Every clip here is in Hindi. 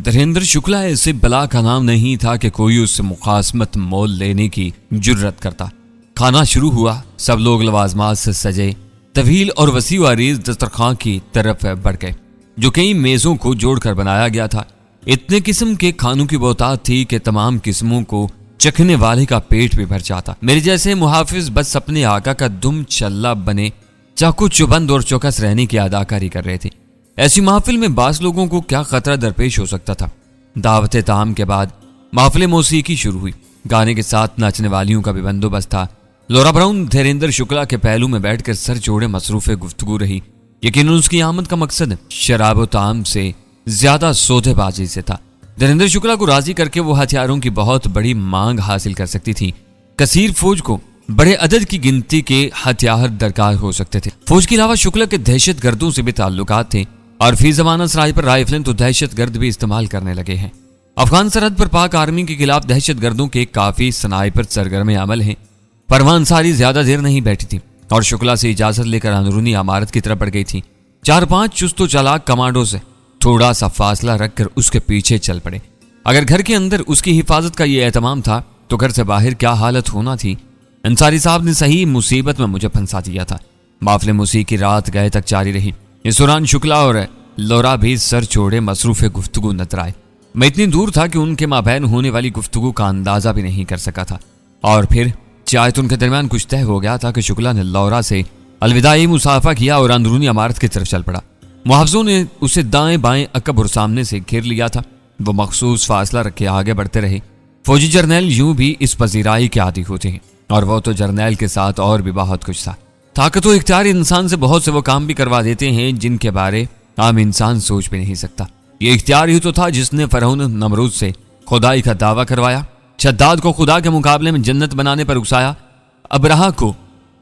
धीरेन्द्र शुक्ला ऐसे बला का नाम नहीं था कि कोई उससे मुखासमत मोल लेने की जुर्रत करता। खाना शुरू हुआ। सब लोग लवाजमात से सजे तवील और वसी वारीज दस्तरखान की तरफ बढ़ गए, जो कई मेजों को जोड़कर बनाया गया था। इतने किस्म के खानों की बहुतात थी कि तमाम किस्मों को चखने वाले का पेट भी भर जाता। मेरे जैसे मुहाफिज बस अपने आका का दुम चल्ला बने चाकू चुबंद और चौकस रहने की अदाकारी कर रहे थे। ऐसी महफिल में बास लोगों को क्या खतरा दरपेश हो सकता था। दावत ताम के बाद महफिल मौसीकी शुरू हुई। गाने के साथ नाचने वालियों का भी बंदोबस्त था। लौरा ब्राउन धीरेन्द्र शुक्ला के पहलू में बैठकर सर जोड़े मसरूफ़ गुफ्तगू रही। यकीनन उसकी आमद का मकसद शराब व ताम से ज्यादा सौदेबाजी से था। धीरेन्द्र शुक्ला को राजी करके वो हथियारों की बहुत बड़ी मांग हासिल कर सकती थी। कसीर फौज को बड़े अदद की गिनती के हथियार दरकार हो सकते थे। फौज के अलावा शुक्ला के दहशत गर्दों से भी ताल्लुकात थे और फी जमाना सराय पर राइफलें तो दहशत गर्द भी इस्तेमाल करने लगे हैं। अफगान सरहद पर पाक आर्मी के खिलाफ दहशत गर्दों के काफी स्नाइपर सरगर्म अमल हैं। परवान सारी ज्यादा देर नहीं बैठी थी और शुक्ला से इजाजत लेकर अंदरूनी इमारत की तरफ बढ़ गई थी। 4-5 चुस्त चालाक कमांडो से थोड़ा सा फासला रखकर उसके पीछे चल पड़े। अगर घर के अंदर उसकी हिफाजत का ये एहतमाम था तो घर से बाहर क्या हालत होना थी। अंसारी साहब ने सही मुसीबत में मुझे फंसा दिया था। माफले मौसीकी रात गए तक जारी रही। इस दौरान शुक्ला और लौरा भी सर छोड़े मसरूफ़ गुफ्तगू नजर आए। मैं इतनी दूर था कि उनके माबैन होने वाली गुफ्तगू का अंदाजा भी नहीं कर सका था। और फिर चाहे तो उनके दरमियान कुछ तय हो गया था कि शुक्ला ने लौरा से अलविदाई मुसाफा किया और अंदरूनी इमारत की तरफ चल पड़ा। मुहाफिजों ने उसे दाएं बाएं अकब और सामने से घेर लिया था। वो मखसूस फासला रखे आगे बढ़ते रहे। फौजी जर्नैल यूं भी इस पजीराई के आदी होते हैं और वो तो जर्नैल के साथ और भी बहुत कुछ था। ताकत व इख्तियार इंसान से बहुत से वो काम भी करवा देते हैं जिनके बारे आम इंसान सोच भी नहीं सकता। ये इख्तियार ही तो था जिसने फरौन नमरूद से खुदाई का दावा करवाया, शद्दाद को खुदा के मुकाबले में जन्नत बनाने पर उकसाया, अबरहा को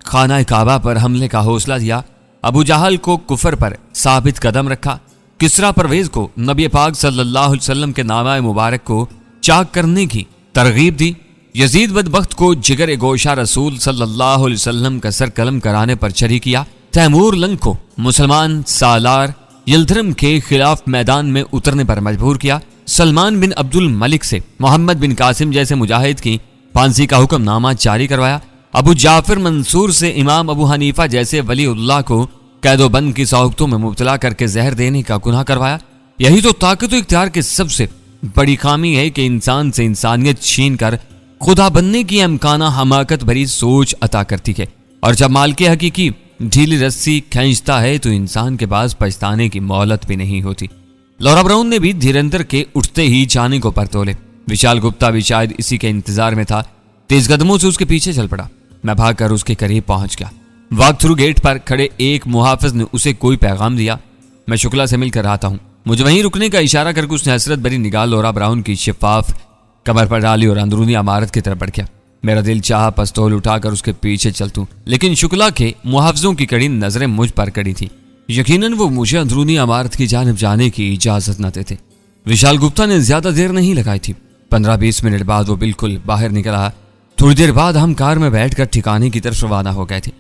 खाना काबा पर हमले का हौसला दिया, अबू जहल को कुफर पर साबित कदम रखा, किसरा परवेज को नबी पाक सल्लल्लाहु अलैहि वसल्लम के नामा मुबारक को चाक करने की तरगीब दी, यजीद बदबख्त को जिगर गोशा रसूल सल्लल्लाहु अलैहि वसल्लम का सर कलम कराने पर चरी किया, तैमूर लंग को मुसलमान सालार यल्दरम के खिलाफ मैदान में उतरने पर मजबूर किया, सलमान बिन अब्दुल मलिक से मोहम्मद बिन कासिम जैसे मुजाहिद की फांसी का हुक्मनामा जारी करवाया, अबू जाफर मंसूर से इमाम अबू हनीफा जैसे वलीउल्लाह को कैदोबंद की सौगतों में मुब्तला करके जहर देने का गुनाह करवाया। यही तो ताकत इख्तियार की सबसे बड़ी खामी है कि इंसान से इंसानियत छीन कर खुदा बनने की अमकाना हमाकत भरी सोच अता करती है। और जब माल के हकीकी ढीली रस्सी खींचता है तो इंसान के पास पछताने की मोहलत भी नहीं होती। लौरा ब्राउन ने भी धीरेन्द्र के उठते ही जाने को पर तोले। विशाल गुप्ता भी शायद इसी के इंतजार में था। तेज कदमों से उसके पीछे चल पड़ा। मैं भागकर उसके करीब पहुंच गया। वॉक थ्रू गेट पर खड़े एक मुहाफिज ने उसे कोई पैगाम दिया। मैं शुक्ला से मिलकर आता हूँ। मुझे वहीं रुकने का इशारा करके उसने हसरत भरी निगाह लौरा ब्राउन की शिफाफ कमर पर डाली और अंदरूनी इमारत की तरफ बढ़ गया। मेरा दिल चाहा पिस्तौल उठाकर उसके पीछे चलतूं, लेकिन शुक्ला के मुहाफिजों की कड़ी नजरें मुझ पर कड़ी थी। यकीनन वो मुझे अंदरूनी इमारत की जानिब जाने की इजाजत न देते। विशाल गुप्ता ने ज्यादा देर नहीं लगाई थी। 15-20 मिनट बाद वो बिल्कुल बाहर निकला। थोड़ी देर बाद हम कार में बैठकर ठिकाने की तरफ रवाना हो गए थे।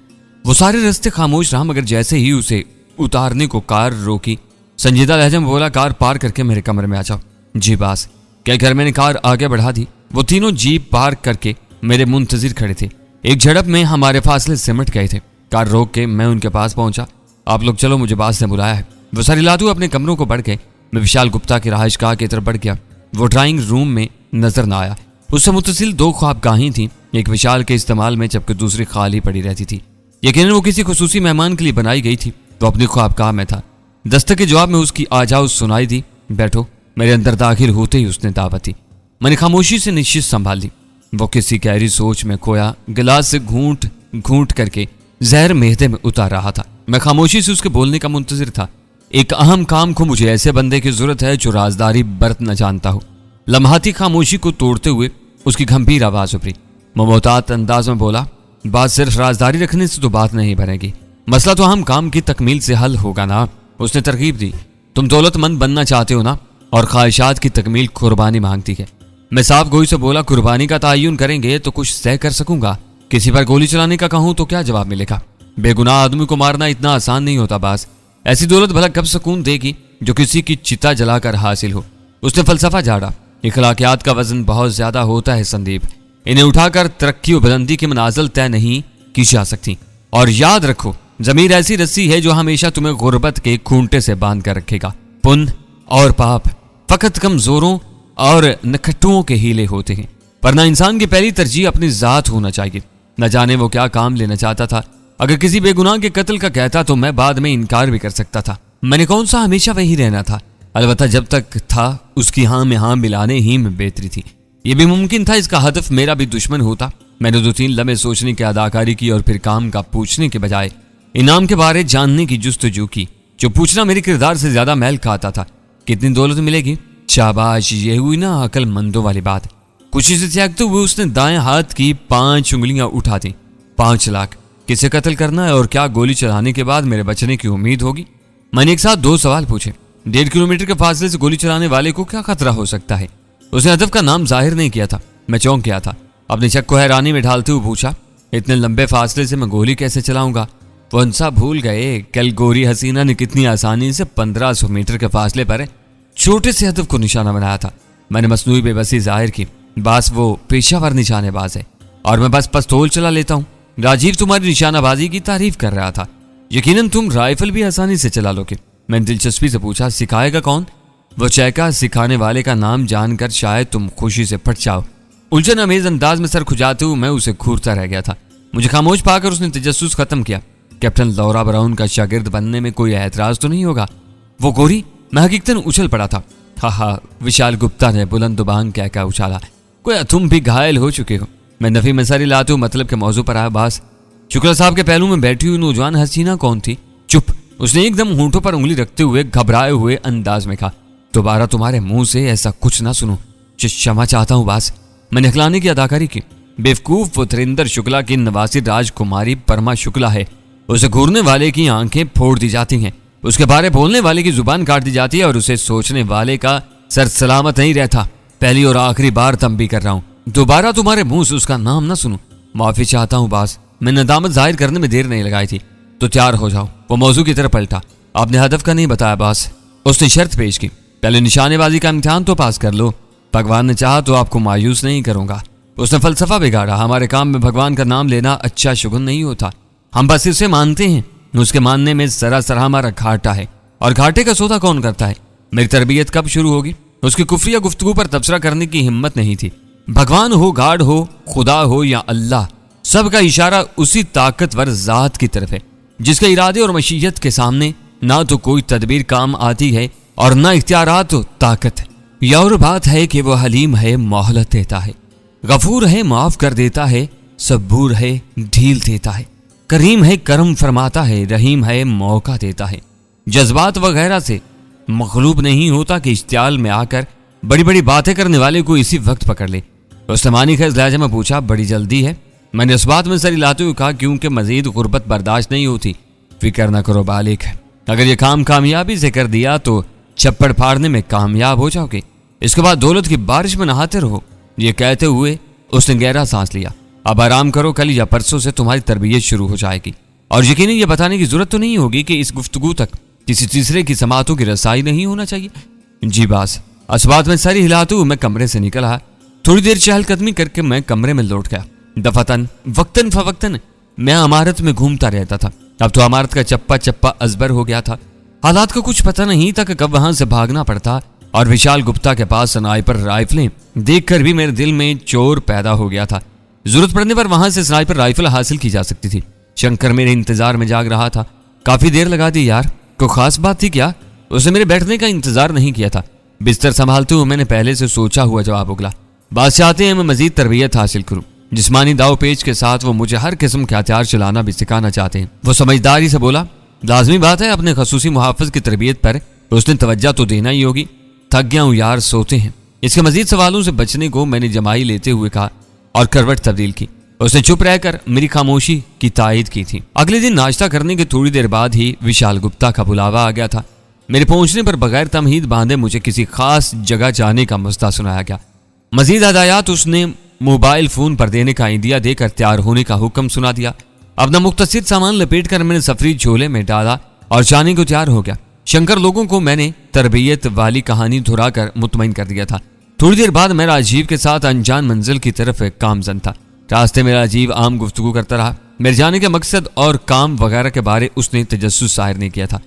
वो सारे रास्ते खामोश रहा, मगर जैसे ही उसे उतारने को कार रोकी, संजीदा लहजे में बोला, कार पार करके मेरे कमरे में आ जाओ। जी बास क्या घर मैंने कार आगे बढ़ा दी। वो तीनों जीप पार करके मेरे मुंतजिर खड़े थे। एक झड़प में हमारे फासले सिमट गए थे। कार रोक के मैं उनके पास पहुंचा। आप लोग चलो, मुझे बास ने बुलाया है। वो सारी लादू अपने कमरों को बढ़ गए। मैं विशाल गुप्ता की रहायशगाह की तरफ बढ़ गया। वो ड्राइंग रूम में नजर न आया। उससे मुतसिल 2 ख्वाबगाहें थीं, एक विशाल के इस्तेमाल में जबकि दूसरी खाली पड़ी रहती थी। यकीनन वो किसी खुसूसी मेहमान के लिए बनाई गई थी। वो अपनी ख्वाबगाह में था। दस्तक के जवाब में उसकी आजाओ सुनाई दी। बैठो। मेरे अंदर दाखिल होते ही उसने दावत दी। मैंने खामोशी से निश्चित संभाल ली। वो किसी गहरी सोच में खोया गिलास से घूंट घूंट करके जहर मेहदे में उतार रहा था। मैं खामोशी से उसके बोलने का मुंतजिर था। एक अहम काम को मुझे ऐसे बंदे की जरूरत है जो राजदारी बरत न जानता हो। लम्हाती खामोशी को तोड़ते हुए उसकी गंभीर आवाज उभरी। मोहतात अंदाज में बोला, बात सिर्फ राजदारी रखने से तो बात नहीं बनेगी। मसला तो अहम काम की तकमील से हल होगा ना। उसने तरकीब दी। तुम दौलतमंद बनना चाहते हो ना, और ख्वाहिशात की तकमील कुर्बानी मांगती है। मैं साफ गोई से बोला, कुर्बानी का तयन करेंगे तो कुछ तय कर सकूंगा। किसी पर गोली चलाने का कहूं तो क्या जवाब मिलेगा। बेगुनाह आदमी को मारना इतना आसान नहीं होता बास। ऐसी दौलत भला कब सुकून देगी जो किसी की चिता जलाकर हासिल हो। उसने फलसफा झाड़ा। इखलाकियात का वजन बहुत ज्यादा होता है संदीप, इन्हें उठाकर तरक्की और बुलंदी की मनाजिल तय नहीं की जा सकती। और याद रखो, ज़मीर ऐसी रस्सी है जो हमेशा तुम्हें गुर्बत के खूंटे से बांध कर रखेगा। पुण्य और पाप फकत कमजोरों और नखट्टुओं के हीले होते हैं, वरना इंसान की पहली तरजीह अपनी जात होना चाहिए। न जाने वो क्या काम लेना चाहता था। अगर किसी बेगुनाह के कत्ल का कहता तो मैं बाद में इनकार भी कर सकता था। मैंने कौन सा हमेशा वही रहना था। अलबत्ता जब तक था उसकी हाँ में हाँ मिलाने ही में बेहतरी थी। यह भी मुमकिन था इसका हदफ मेरा भी दुश्मन होता। मैंने 2-3 लम्हे सोचने की अदाकारी की और फिर काम का पूछने के बजाय इनाम के बारे जानने की जुस्तजू की। जो पूछना मेरे किरदार से ज्यादा मैल खाता था। कितनी दौलत मिलेगी? शाबाश, ये हुई ना अकलमंदों वाली बात। खुशी से त्यागते हुए उसने दाएं हाथ की 5 उंगलियां उठा दी। 5 लाख किसे कत्ल करना है और क्या गोली चलाने के बाद मेरे बचने की उम्मीद होगी? मैंने एक साथ 2 सवाल पूछे। 1.5 किलोमीटर के फासले से गोली चलाने वाले को क्या खतरा हो सकता है? उसने हदफ का नाम जाहिर नहीं किया था। मैं चौंक गया था। अपने शक को हैरानी में ढालते हुए पूछा, इतने लंबे फासले से मैं गोली कैसे चलाऊंगा? वो अंसा भूल गए कल गोरी हसीना ने कितनी आसानी से 1500 मीटर के फासले पर छोटे से हदफ को निशाना बनाया था। मैंने मसनूई बेबसी जाहिर की। बस वो पेशावर निशानेबाज है और मैं बस पिस्तौल चला लेता हूँ। राजीव तुम्हारी निशानाबाजी की तारीफ कर रहा था। यकीनन तुम राइफल भी आसानी से चला लोगे। मैंने दिलचस्पी से पूछा, सिखाएगा कौन? वो चहका। सिखाने वाले का नाम जानकर शायद तुम खुशी से फट जाओ। उलझन अमेज अंदाज में सर खुजाते हुए मैं उसे घूरता रह गया था। मुझे खामोश पाकर उसने तजस्सुस खत्म किया। कैप्टन लौरा ब्राउन का शागिर्द बनने में कोई एतराज तो नहीं होगा? वो गोरी? मैं हकीकतन उछल पड़ा था। हा, विशाल गुप्ता ने बुलंद बांग कहकर उछाला, कोई तुम भी घायल हो चुके हो। मैं नफी में सर हिलाते हुए मतलब के मौजू पर आया। बास, शुक्ला साहब के पहलू में बैठी हुई नौजवान हसीना कौन थी? चुप। उसने एकदम होंठों पर उंगली रखते हुए घबराए हुए अंदाज में कहा, दोबारा तुम्हारे मुंह से ऐसा कुछ ना सुनो। क्षमा चाहता हूँ बास। मैंने हकलाने की अदाकारी की। बेवकूफ वो धीरेंद्र शुक्ला की नवासी राजकुमारी परमा शुक्ला है। उसे घूरने वाले की आंखें फोड़ दी जाती हैं, उसके बारे बोलने वाले की जुबान काट दी जाती है और उसे सोचने वाले का सर सलामत नहीं रहता। पहली और आखिरी बार तंबी कर रहा हूँ, दोबारा तुम्हारे मुंह से उसका नाम ना सुनो। माफी चाहता हूँ बास, मैंने नदामत जाहिर करने में देर नहीं लगाई थी। तो तैयार हो जाओ। वो मौजू की तरफ पलटा। आपने हदफ का नहीं बताया बास। उसने शर्त पेश की, पहले निशानेबाजी का इम्तिहान तो पास कर लो। भगवान ने चाहा तो आपको मायूस नहीं करूंगा। उसने फलसफा बिगाड़ा। हमारे काम में भगवान का नाम लेना अच्छा शुगुन नहीं होता। हम बस इसे मानते हैं। उसके मानने में सरासर हमारा घाटा है। और घाटे का सौदा कौन करता है? मेरी तरबियत कब शुरू होगी? उसकी कुफ्रिया गुफ्तगू पर तबसरा करने की हिम्मत नहीं थी। भगवान हो, गाड हो, खुदा हो या अल्लाह, सबका इशारा उसी ताकतवर जात की तरफ है जिसके इरादे और मशीयत के सामने ना तो कोई तदबीर काम आती है और ना इख्तियारात तो ताकत। यह और बात है कि वह हलीम है, मोहलत देता है, गफूर है, माफ कर देता है, सबूर है, ढील देता है, करीम है, करम फरमाता है, रहीम है, मौका देता है। जज्बात वगैरह से मखलूब नहीं होता कि इश्तियाल में आकर बड़ी बड़ी बातें करने वाले को इसी वक्त पकड़ ले। उसने मानी खैज लहजे में पूछा, बड़ी जल्दी है? मैंने इस बात में सर हिलाते हुए कहा, क्योंकि मजीद गुर्बत बर्दाश्त नहीं होती। फिक्र न करो बालिक, अगर ये काम कामयाबी से कर दिया तो छप्पड़ फाड़ने में कामयाब हो जाओगे। इसके बाद दौलत की बारिश में नहाते रहो। ये कहते हुए उसने गहरा सांस लिया। अब आराम करो, कल या परसों से तुम्हारी तरबियत शुरू हो जाएगी। और यकीनन ये बताने की जरूरत तो नहीं होगी कि इस गुफ्तगू तक किसी तीसरे की समातों की रसाई नहीं होना चाहिए। जी बास। असबात में सर हिलाते हुए मैं कमरे से निकल आया। थोड़ी देर चहलकदमी करके मैं कमरे में लौट गया। दफातन वक्तन फवक्तन मैं इमारत में घूमता रहता था। अब तो इमारत का चप्पा चप्पा अजबर हो गया था। हालात का कुछ पता नहीं था कि कब वहां से भागना पड़ता। और विशाल गुप्ता के पास स्नाइपर राइफलें देखकर भी मेरे दिल में चोर पैदा हो गया था। जरूरत पड़ने पर वहां से स्नाइपर राइफल हासिल की जा सकती थी। शंकर मेरे इंतजार में जाग रहा था। काफी देर लगा दी यार, कोई खास बात थी क्या? उसने मेरे बैठने का इंतजार नहीं किया था। बिस्तर संभालते हुए मैंने पहले से सोचा हुआ जवाब उगला, बात चाहते हैं मैं मजीद तरबियत हासिल करूं। जिस्मानी दाव पेच के साथ वो मुझे हर किस्म के हथियार चलाना भी सिखाना चाहते हैं। वो समझदारी से बोला, लाजमी बात है, अपने खसूसी मुहाफिज की तरबियत पर उसने तवज्जो तो देना ही होगी। थक गया हूं यार, सोते हैं। इसके मजीद सवालों से बचने को मैंने जमाई लेते हुए कहा और करवट तब्दील की। उसने चुप रहकर मेरी खामोशी की तायद की थी। अगले दिन नाश्ता करने के थोड़ी देर बाद ही विशाल गुप्ता का बुलावा आ गया था। मेरे पहुंचने पर बगैर तमहीद बांधे मुझे किसी खास जगह जाने का मुस्ता सुनाया गया। मजीद हदायत उसने मोबाइल फोन पर देने का इंदिया देकर तैयार होने का हुक्म सुना दिया। अपना मुख्तसर सामान लपेट कर मैंने सफरी झोले में डाला और जाने को तैयार हो गया। शंकर लोगों को मैंने तरबियत वाली कहानी दोहराकर मुतमईन कर दिया था। थोड़ी देर बाद मैं राजीव के साथ अनजान मंजिल की तरफ गामजन था। रास्ते में राजीव आम गुफ्तगू करता रहा। मेरे जाने के मकसद और काम वगैरह के बारे उसने तजस्सुस जाहिर नहीं किया था।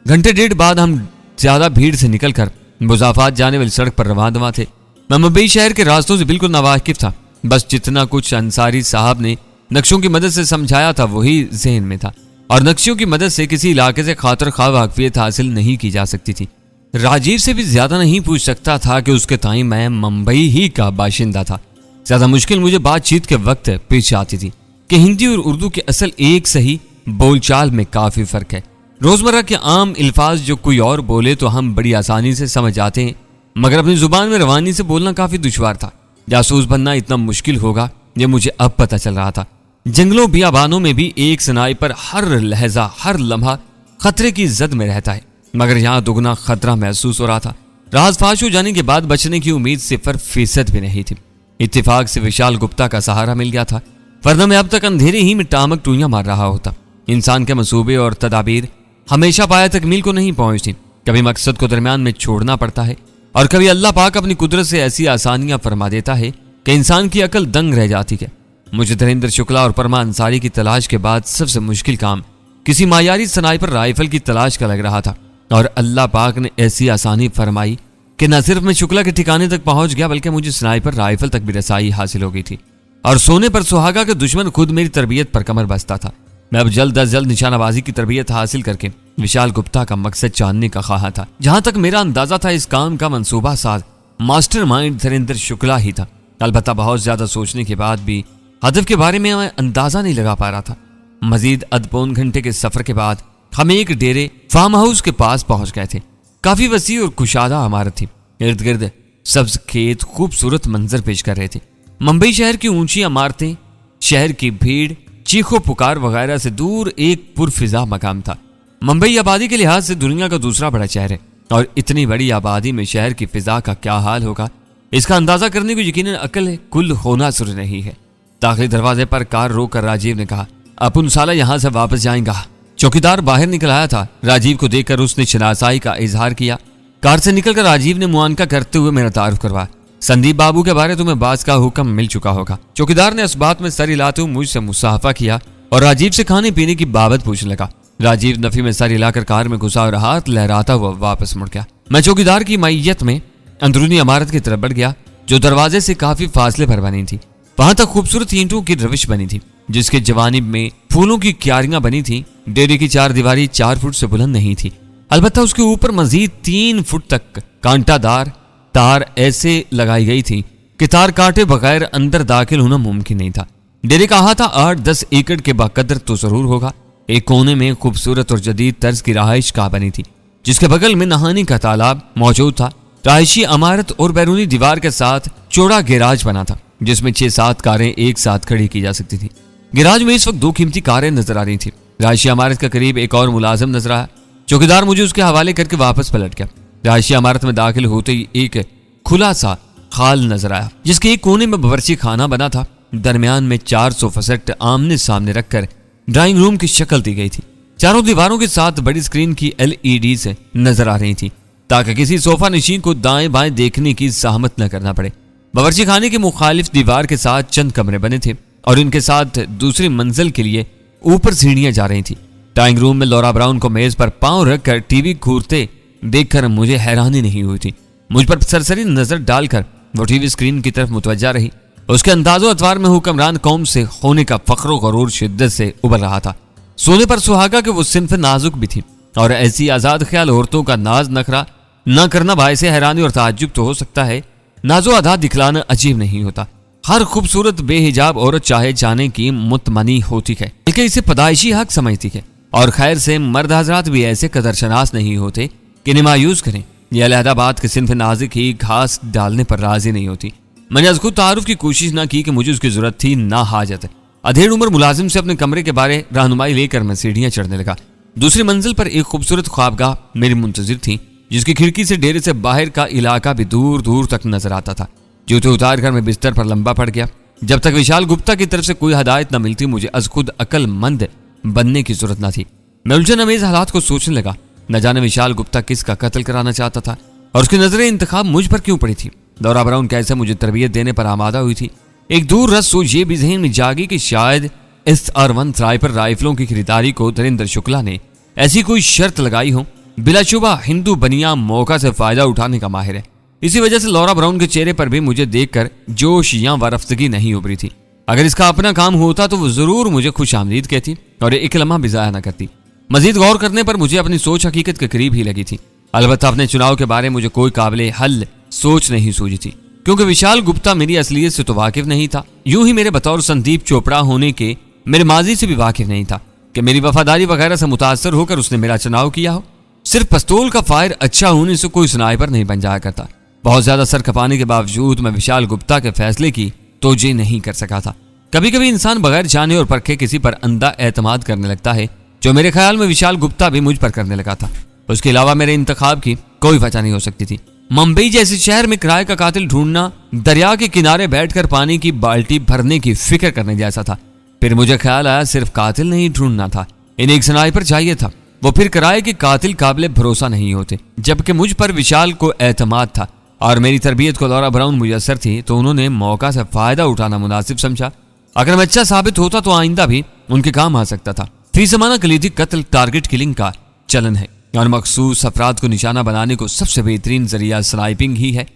घंटे डेढ़ बाद हम ज्यादा भीड़ से निकलकर मुजाफात जाने वाली सड़क पर रवाना थे। मैं मुंबई शहर के रास्तों से बिल्कुल नावाकिफ था। बस जितना कुछ अंसारी साहब ने नक्शों की मदद से समझाया था वही जहन में था, और नक्शों की मदद से किसी इलाके से खातर खा वाकफियत हासिल नहीं की जा सकती थी। राजीव से भी ज्यादा नहीं पूछ सकता था कि उसके ताई मैं मुंबई ही का बाशिंदा था। ज्यादा मुश्किल मुझे बातचीत के वक्त पेश आती थी कि हिंदी और उर्दू के असल एक सही बोलचाल में काफी फर्क है। रोजमर्रा के आम अल्फाज जो कोई और बोले तो हम बड़ी आसानी से समझ जाते हैं, मगर अपनी जुबान में रवानी से बोलना काफी दुश्वार था। जासूस बनना इतना मुश्किल होगा ये मुझे अब पता चल रहा था। जंगलों बियाबानों में भी एक सनाई पर हर लहजा हर लम्हा खतरे की जद में रहता है, मगर यहाँ दुगना खतरा महसूस हो रहा था। राज फाश हो जाने के बाद बचने की उम्मीद 0% भी नहीं थी। इत्तेफाक से विशाल गुप्ता का सहारा मिल गया था, वरना मैं अब तक अंधेरे ही में टामक टूइयां मार रहा होता। इंसान के मंसूबे और तदाबीर हमेशा पाया तकमील को नहीं पहुंचती। कभी मकसद को दरमियान में छोड़ना पड़ता है, और कभी अल्लाह पाक अपनी कुदरत से ऐसी आसानियां फरमा देता है कि इंसान की अकल दंग रह जाती है। मुझे धीरेन्द्र शुक्ला और परमा अंसारी की तलाश के बाद सबसे मुश्किल काम किसी मायारी स्नाइपर राइफल की तलाश का लग रहा था, और अल्लाह पाक ने ऐसी आसानी फरमाई कि न सिर्फ मैं शुक्ला के ठिकाने तक पहुंच गया, बल्कि मुझे स्नाइपर राइफल तक भी रसाई हासिल हो गई थी। और सोने पर सुहागा के दुश्मन खुद मेरी तरबियत पर कमर बसता था। मैं अब जल्द अज जल्द निशानाबाजी की तरबियत हासिल करके विशाल गुप्ता का मकसद जानने का ख्वाहा था। जहां तक मेरा अंदाजा था इस काम का मंसूबा साज मास्टरमाइंड धीरेन्द्र शुक्ला ही था। अलबत्ता बहुत ज्यादा सोचने के बाद भी हदफ के बारे में मैं अंदाजा नहीं लगा पा रहा था। मजीद अध पौन घंटे के सफर के बाद हम एक डेरे फार्म हाउस के पास पहुंच गए थे। काफी वसी और कुशादा इमारत थी। इर्द गिर्द सब्ज खेत खूबसूरत मंजर पेश कर रहे थे। मुंबई शहर की ऊंची इमारतें, शहर की भीड़, चीखो पुकार वगैरह से दूर एक पुरफिजा मकाम था। मुंबई आबादी के लिहाज से दुनिया का दूसरा बड़ा शहर है, और इतनी बड़ी आबादी में शहर की फिजा का क्या हाल होगा इसका अंदाजा करने को यकीनन अकल कुल होना सुर नहीं है। दाखिली दरवाजे पर कार रोककर राजीव ने कहा, अपन साला यहाँ से वापस जाएंगा। चौकीदार बाहर निकल आया था। राजीव को देखकर उसने शनासाई का इजहार किया। कार से निकलकर राजीव ने मुआनका करते हुए मेरा तारुफ करवाया। संदीप बाबू के बारे तुम्हें बास का हुक्म मिल चुका होगा। चौकीदार ने इस बात में सर हिलाते हुए मुझसे मुसाफा किया और राजीव से खाने पीने की बाबत पूछने लगा। राजीव नफी में सर हिलाकर कार में घुसा और हाथ लहराता हुआ वापस मुड़ गया। मैं चौकीदार की मैयत में अंदरूनी इमारत की तरफ बढ़ गया, जो दरवाजे से काफी फासले पर बनी थी। वहां तक खूबसूरत ईंटों की रविश बनी थी, जिसके जवानिब में फूलों की क्यारियां बनी थी। डेरे की 4 दीवारी 4 फुट से बुलंद नहीं थी, अलबत्ता उसके ऊपर मजीद 3 फुट तक कांटादार तार ऐसे लगाई गई थी कि तार काटे बगैर अंदर दाखिल होना मुमकिन नहीं था। डेरे का अहाता 8-10 एकड़ के बाकदर तो जरूर होगा। एक कोने में खूबसूरत और जदीद तर्ज की रहाइश का बनी थी, जिसके बगल में नहाने का तालाब मौजूद था। रहायशी इमारत और बैरूनी दीवार के साथ चौड़ा गैराज बना था, जिसमें 6-7 कारें एक साथ खड़ी की जा सकती थी। गैराज में इस वक्त 2 कीमती कारें नजर आ रही थी। रहायशी इमारत के करीब एक और मुलाजिम नजर आया। चौकीदार मुझे उसके हवाले करके वापस पलट गया। रहायशी इमारत में दाखिल होते ही एक खुला सा खाल नजर आया, जिसके एक कोने में बावर्ची खाना बना था। दरमियान में 4 सोफा सेट आमने सामने रखकर ड्राइंग रूम की शक्ल दी गई थी। चारों दीवारों के साथ बड़ी स्क्रीन की LED से नजर आ रही थी, ताकि किसी सोफा नशीन को दाएं बाएं देखने की जहमत न करना पड़े। बावर्ची खाने के मुखालिफ दीवार के साथ चंद कमरे बने थे, और इनके साथ दूसरी मंजिल के लिए ऊपर सीढ़ियां जा रही थी। ड्राइंग रूम में लॉरा ब्राउन को मेज पर पांव रखकर टीवी घूरते देखकर मुझे हैरानी नहीं हुई थी। मुझ पर सरसरी नजर डालकर वो टीवी स्क्रीन की तरफ मुतवज्जा रही। उसके अंदाजो अतवार में हुक्मरान कौम से होने का फख्र गरूर शिद्दत से उभर रहा था। सोने पर सुहागा के वो सिन्फ नाजुक भी थी, और ऐसी आजाद ख्याल औरतों का नाज नखरा न करना बायसे हैरानी और ताज्जुब तो हो सकता है, नाजो आधा दिखलाना अजीब नहीं होता। हर खूबसूरत बेहिजाब औरत चाहे जाने की मुतमनी होती है, बल्कि इसे पदाइशी हक समझती है। और खैर से मर्द हजरात भी ऐसे कदरशनास नहीं होते कि मायूस करें। यह अलहदा बात के सिन्फ नाजिक ही घास डालने पर राजी नहीं होती। मैंने अज़ खुद तारुफ की कोशिश ना की कि मुझे उसकी जरूरत थी ना हाजत। अधेड़ उम्र मुलाजिम से अपने कमरे के बारे रहनुमाई लेकर मैं सीढ़ियां चढ़ने लगा। दूसरी मंजिल पर एक खूबसूरत ख्वाबगाह मेरी मुंतजिर थी, जिसकी खिड़की से डेरे से बाहर का इलाका भी दूर दूर तक नजर आता था। जूते उतार कर मैं बिस्तर पर लंबा पड़ गया। जब तक विशाल गुप्ता की तरफ से कोई हदायत न मिलती, मुझे अज़ खुद अक्लमंद बनने की जरूरत न थी। मैं उलझन अमेज हालात को सोचने लगा। न जाने विशाल गुप्ता किसका कत्ल कराना चाहता था और उसकी नजरें इंतखाब मुझ पर क्यों पड़ी थी। लौरा ब्राउन कैसे मुझे तरबियत देने पर आमादा हुई थी। एक दूर रस सोच ये भी जहन में जागी कि शायद इस अरवन राइफल राइफलों की खरीदारी को धीरेन्द्र शुक्ला ने ऐसी कोई शर्त लगाई हो। बिलाशुबा हिंदू बनिया मौका से फायदा उठाने का माहिर है। इसी वजह से लौरा ब्राउन के चेहरे पर भी मुझे देखकर जोश या वारफ्तगी नहीं उभरी थी। अगर इसका अपना काम होता तो वो जरूर मुझे खुश आमदीद कहती और एक लम्हा भी ज़ाया न करती। मजीद गौर करने पर मुझे अपनी सोच हकीकत के करीब ही लगी थी। अलबत्ता अपने चुनाव के बारे में मुझे कोई काबिले हल सोच नहीं सूझी थी, क्योंकि विशाल गुप्ता मेरी असलियत से तो वाकिफ नहीं था। यूं ही मेरे बतौर संदीप चोपड़ा होने के मेरे माजी से भी वाकिफ नहीं था कि मेरी वफादारी वगैरह से मुतासर होकर उसने मेरा चुनाव किया हो। सिर्फ पिस्तौल का फायर अच्छा होने से कोई स्नाइपर नहीं बन जाया करता। बहुत ज्यादा सर खपाने के बावजूद मैं विशाल गुप्ता के फैसले की तोजह नहीं कर सका था। कभी कभी इंसान बगैर जाने और परखे किसी पर अंधा एतमाद करने लगता है, जो मेरे ख्याल में विशाल गुप्ता भी मुझ पर करने लगा था। उसके अलावा मेरे इंतखाब की कोई वजह नहीं हो सकती थी। मुंबई जैसे शहर में किराए का कातिल ढूंढना दरिया के किनारे बैठकर पानी की बाल्टी भरने की फिक्र करने जैसा था। फिर मुझे ख्याल आया सिर्फ कातिल नहीं ढूंढना था, इन्हें एक स्नाइपर चाहिए था। वो फिर किराए के कातिल काबिले भरोसा नहीं होते। जबकि मुझ पर विशाल को एतमाद था और मेरी तरबियत को लौरा ब्राउन मुयस्सर थी, तो उन्होंने मौका से फायदा उठाना मुनासिब समझा। अगर मैं अच्छा साबित होता तो आइंदा भी उनके काम आ सकता था। फी ज़माना कलीदी कत्ल टारगेट किलिंग का चलन है और मखसूस अफराद को निशाना बनाने को सबसे बेहतरीन जरिया स्नाइपिंग ही है।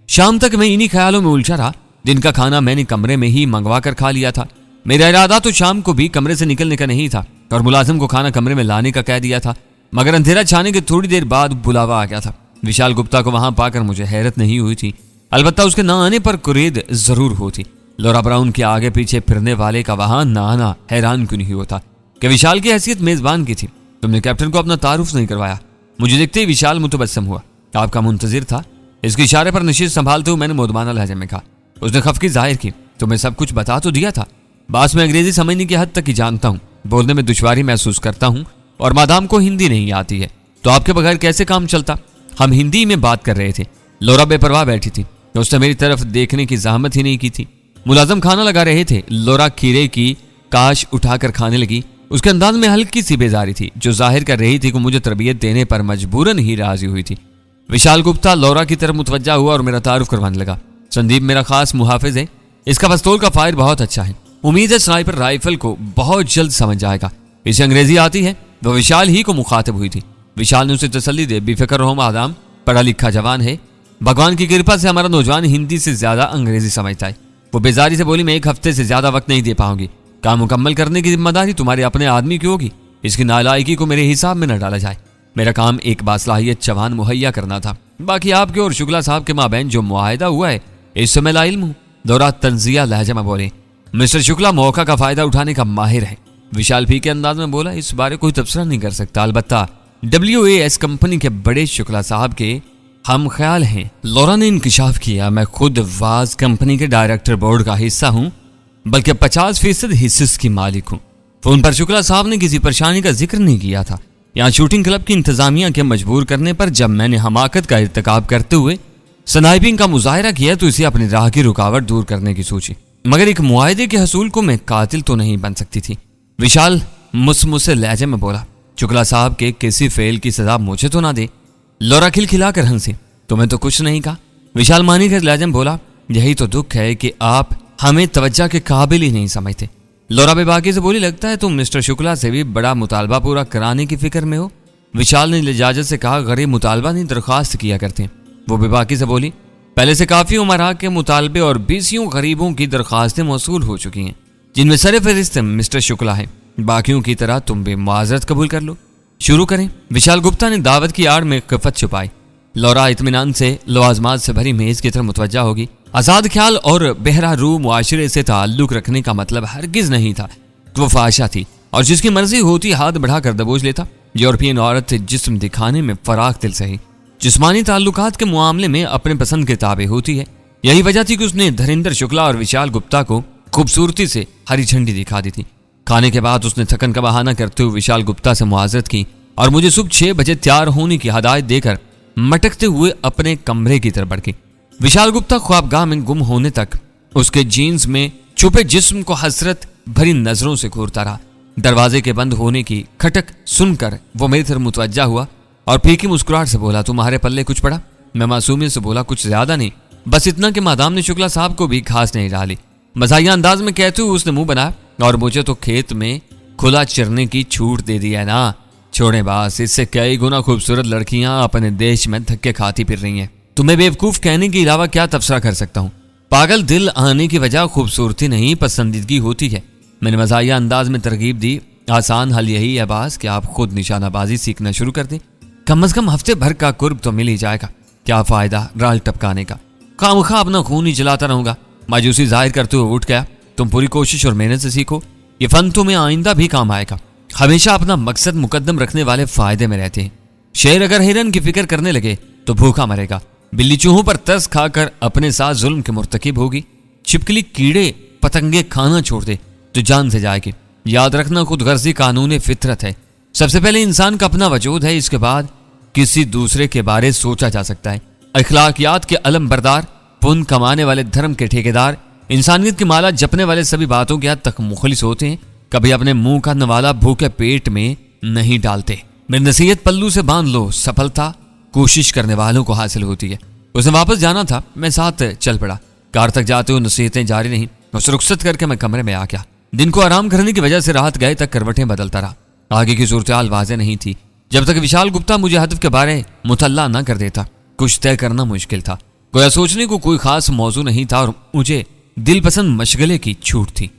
शाम तक मैं इन्हीं ख्यालों में उलझा रहा। दिन का खाना मैंने कमरे में ही मंगवा कर खा लिया था। मेरा इरादा तो शाम को भी कमरे से निकलने का नहीं था और मुलाजिम को खाना कमरे में लाने का कह दिया था, मगर अंधेरा छाने के थोड़ी देर बाद बुलावा आ गया था। विशाल गुप्ता को वहां पाकर मुझे हैरत नहीं हुई थी, अलबत्ता उसके ना आने पर कुरेद जरूर होती। लौरा ब्राउन के आगे पीछे फिरने वाले का वहां ना आना हैरान क्यों नहीं होता कि विशाल की हैसियत मेजबान की थी। तुमने कैप्टन को अपना तारुफ नहीं करवाया। मुझे देखते ही विशाल मुतबस्सम हुआ। आपका मुंतजिर था। इसके इशारे पर नशीद संभालते हुए मैंने मोदमाना लहजे में कहा। उसने खफकी जाहिर की। तुम्हें सब कुछ बता तो दिया था। बास में अंग्रेजी समझने की हद तक ही जानता हूँ, बोलने में दुश्वारी महसूस करता हूँ और मादाम को हिंदी नहीं आती है तो आपके बगैर कैसे काम चलता। हम हिंदी में बात कर रहे थे। लौरा बेपरवाह बैठी थी, उसने मेरी तरफ देखने की जहमत ही नहीं की थी। मुलाजम खाना लगा रहे थे। लौरा खीरे की काश उठाकर खाने लगी। उसके अंदाज में हल्की सी बेजारी थी, जो जाहिर कर रही थी कि मुझे तरबियत देने पर मजबूरन ही राजी हुई थी। विशाल गुप्ता लौरा की तरफ मुतवज्जा हुआ और मेरा तारुफ करवाने लगा। संदीप मेरा खास मुहाफिज है। इसका पिस्तौल का फायर बहुत अच्छा है। उम्मीद है स्नाइपर राइफल को बहुत जल्द समझ जाएगा। इसे अंग्रेजी आती है। वह विशाल ही को मुखातिब हुई थी। विशाल ने उसे तसल्ली दे, बेफिक्र रहो मादाम, पढ़ा लिखा जवान है। भगवान की कृपा से हमारा नौजवान हिंदी से ज्यादा अंग्रेजी समझता है। वो बेजारी से बोली, मैं एक हफ्ते से ज्यादा वक्त नहीं दे पाऊंगी। काम मुकम्मल करने की जिम्मेदारी तुम्हारे अपने आदमी की होगी। इसकी नालायकी को मेरे हिसाब में न डाला जाए। मेरा काम एक बासलाहियत जवान मुहैया करना था। बाकी आपके और शुक्ला साहब के माबैन जो मुआहिदा हुआ है इससे मैं लाइल्म हूँ। दौरा तंजिया लहजे में बोले। मिस्टर शुक्ला मौका का फायदा उठाने का माहिर है। विशाल फी के अंदाज में बोला। इस बारे कोई तबसरा नहीं कर सकता, अलबत्ता WAS कंपनी के बड़े शुक्ला साहब के हम ख्याल हैं। लौरा ने इंकिशाफ किया। मैं खुद वाज कंपनी के डायरेक्टर बोर्ड का हिस्सा हूँ, बल्कि 50% हिस्से की मालिक हूँ। फोन पर शुक्ला साहब ने किसी परेशानी का जिक्र नहीं किया था। यहाँ शूटिंग क्लब की इंतजामिया के मजबूर करने पर जब मैंने हमाकत का इर्तिकाब करते हुए स्नाइपिंग का मुजाहरा किया तो इसे अपनी राह की रुकावट दूर करने की सोची, मगर एक मुआहदे के हसूल को मैं कातिल तो नहीं बन सकती थी। विशाल मुसमुसे लहजे में बोला। शुक्ला साहब के किसी फेल की सजा मुझे तो ना दे। लौरा खिलखिलाकर हंसी। तुम्हें तो कुछ नहीं कहा। विशाल मानी कर लहजे में बोला। यही तो दुख है कि आप हमें तवज्जा के काबिल ही नहीं समझते। लौरा बेबाकी से बोली, लगता है तुम मिस्टर शुक्ला से भी बड़ा मुतालबा पूरा कराने की फिक्र में हो। विशाल ने लिजाजत से कहा, गरीब मुतालबा नहीं दरख्वास्त किया करते। वो बेबाकी से बोली, पहले से काफी उमरा के मुतालबे और 20 गरीबों की दरख्वास्तें मौसूल हो चुकी हैं, जिनमें सरफहरिस्त मिस्टर शुक्ला है। बाकियों की तरह तुम भी माजरत कबूल कर लो। शुरू करें। विशाल गुप्ता ने दावत की आड़ में कफत छुपाई। लौरा इत्मीनान से लवाजमात से भरी मेज की तरफ मुतवज्जा होगी। आजाद ख्याल और बहरा रू मुआशरे से ताल्लुक रखने का मतलब हरगिज नहीं था। वो फाहिशा थी और जिसकी मर्जी होती हाथ बढ़ाकर दबोच लेता। यूरोपियन औरत जिस्म दिखाने में फराख दिल सही, जिस्मानी ताल्लुकात के मामले में अपने पसंद के ताबे होती है। यही वजह थी कि उसने धीरेन्द्र शुक्ला और विशाल गुप्ता को खूबसूरती से हरी झंडी दिखा दी थी। खाने के बाद उसने थकन का बहाना करते हुए विशाल गुप्ता से मुआजरत की और मुझे सुबह 6 बजे तैयार होने की हदायत देकर मटकते हुए अपने कमरे की तरफ बढ़ गई। विशाल गुप्ता ख्वाबगाह में गुम होने तक उसके जीन्स में छुपे जिस्म को हसरत भरी नजरों से घूरता रहा। दरवाजे के बंद होने की खटक सुनकर वो मेरी तरफ मुतवज्जा हुआ और फीकी मुस्कुराहट से बोला, तुम्हारे पल्ले कुछ पड़ा? मैं मासूमियत से बोला, कुछ ज्यादा नहीं, बस इतना कि मादाम ने शुक्ला साहब को भी घास नहीं डाली। मजाहिया अंदाज में कहते हुए उसने मुंह बनाया, और मुझे तो खेत में खुला चरने की छूट दे दी है ना। छोड़े बास, इससे कई गुना खूबसूरत लड़कियां अपने देश में धक्के खाती फिर रही हैं। तुम्हें बेवकूफ कहने के अलावा क्या तबसरा कर सकता हूँ? पागल दिल आने की वजह खूबसूरती नहीं, पसंदीदगी होती है। मैंने मजाहिया अंदाज में तरगीब दी, आसान हल यही है बास कि आप खुद निशानाबाजी सीखना शुरू कर दें। कम से कम हफ्ते भर का कुर्ब तो मिल ही जाएगा। क्या फायदा राल टपकाने का, खामखा अपना खून ही जलाता रहूंगा। मायूसी जाहिर करते हुए उठ गया। तुम पूरी कोशिश और मेहनत से सीखो, ये फन तुम्हें आइंदा भी काम आएगा। हमेशा अपना मकसद मुकद्दम रखने वाले फायदे में रहते हैं। शेर अगर हिरन की फिक्र करने लगे तो भूखा मरेगा। बिल्ली चूहों पर तरस खाकर अपने साथ जुल्म के मुर्तकिब होगी। छिपकली कीड़े पतंगे खाना छोड़ दे तो जान से जाएगी। याद रखना, खुदगर्जी कानून फितरत है। सबसे पहले इंसान का अपना वजूद है, इसके बाद किसी दूसरे के बारे सोचा जा सकता है। अखलाकियात के अलम बरदार, पुण्य कमाने वाले धर्म के ठेकेदार, इंसानियत की माला जपने वाले सभी बातों के हद तक मुखलिस होते हैं। कभी अपने मुंह का नवाला भूखे पेट में नहीं डालते। मेरी नसीहत पल्लू से बांध लो, सफलता कोशिश करने वालों को हासिल होती है। उसे वापस जाना था, मैं साथ चल पड़ा। कार तक जाते हुए नसीहतें जारी नहीं, उसे रुखसत करके मैं कमरे में आ गया। दिन को आराम करने की वजह से रात गए तक करवटें बदलता रहा। आगे की सूरत-ए-हाल वाज़ेह नहीं थी जब तक विशाल गुप्ता मुझे हदफ के बारे मुतल्ला न कर देता। कुछ तय करना मुश्किल था। गोया सोचने को कोई खास मौजू नहीं था और मुझे दिलपसंद मशगले की छूट थी।